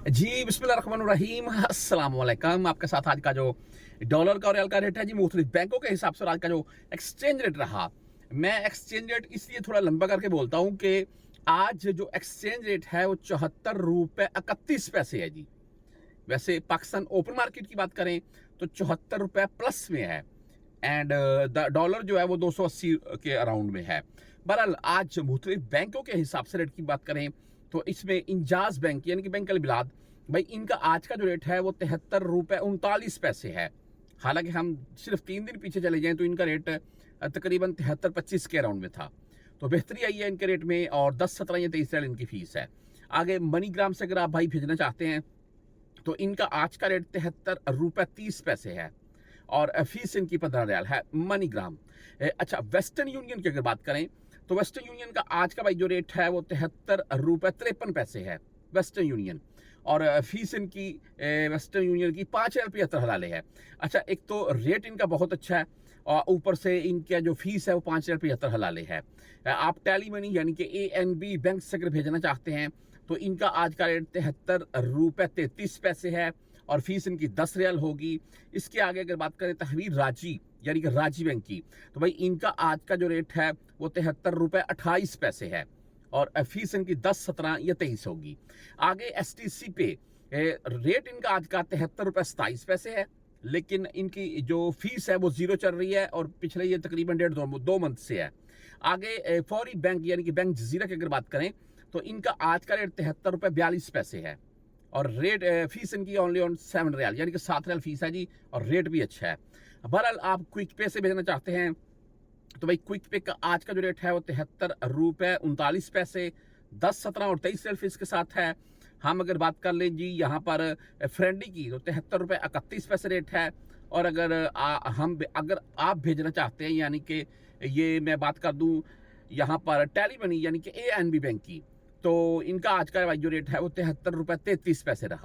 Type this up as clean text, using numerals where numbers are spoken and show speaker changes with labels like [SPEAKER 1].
[SPEAKER 1] जी, बिस्मिल्लाहिर्रहमानिर्रहीम, अस्सलाम वालेकुम। आपके साथ आज का जो डॉलर का और रियाल का रेट है जी, मुख्तलिफ बैंकों के हिसाब से और आज का जो एक्सचेंज रेट रहा। मैं एक्सचेंज रेट इसलिए थोड़ा लंबा करके बोलता हूँ कि आज जो एक्सचेंज रेट है वो 74 रुपए 31 पैसे है जी। वैसे पाकिस्तान ओपन मार्केट की बात करें तो 74 रुपए प्लस में है एंड द डॉलर जो है वो 280 के अराउंड में है। बहरहाल आज मुख्तलिफ बैंकों के हिसाब से रेट की बात करें तो इसमें इंजाज बैंक यानी कि बैंक अल बिलाद, भाई इनका आज का जो रेट है वो 73 रुपए 39 पैसे है। हालांकि हम सिर्फ 3 दिन पीछे चले जाएं तो इनका रेट तकरीबन 73-25 के अराउंड में था। तो बेहतरी आई है इनके रेट में और 10-17 या 23 रियाल इनकी फीस है। आगे मनीग्राम से अगर आप भाई भेजना चाहते हैं तो इनका आज का रेट 73 रुपए 30 पैसे है और फीस इनकी 15 रियाल है मनीग्राम। अच्छा, वेस्टर्न यूनियन की अगर बात करें तो वेस्टर्न यूनियन का आज का भाई जो रेट है वो 73 रुपए 53 पैसे है वेस्टर्न यूनियन और फीस इनकी वेस्टर्न यूनियन की 5.75 हलाले है। अच्छा, एक तो रेट इनका बहुत अच्छा है और ऊपर से इनका जो फीस है वो 5.75 हलाले है। आप टेली मनी यानी कि ANB बैंक से अगर भेजना चाहते हैं तो इनका आज का रेट 73 रुपए 33 पैसे है और फीस इनकी 10 रियाल होगी। इसके आगे अगर बात करें तहवीर राजी यानी कि राजी बैंक की तो भाई इनका आज का जो रेट है वो 73 रुपए 28 पैसे है और फीस इनकी 10, 17 या 23 होगी। आगे STC पे रेट इनका आज का 73 रुपए 27 पैसे है, लेकिन इनकी जो फीस है वो 0 चल रही है और पिछले ये तकरीबन 1.5-2 मंथ से है। आगे फौरी बैंक यानी कि बैंक जजीरा की अगर बात करें तो इनका आज का रेट 73 रुपए 42 पैसे है और रेट फीस इनकी ओनली ऑन 7 रियाल यानी कि 7 रियाल फीस है जी और रेट भी अच्छा है। बहरहाल आप क्विक पे से भेजना चाहते हैं तो भाई क्विक पे का आज का जो रेट है वो 73 रुपए 39 पैसे 10, 17 और 23 रियाल फीस के साथ है। हम अगर बात कर लें जी यहाँ पर फ्रेंडी की तो 73 रुपए 31 पैसे रेट है और अगर अगर आप भेजना चाहते हैं यानी कि ये मैं बात कर दूं यहाँ पर टेली मनी यानी कि ANB बैंक की तो इनका आज का भाई जो रेट है वो 73 रुपए 33 पैसे रहा।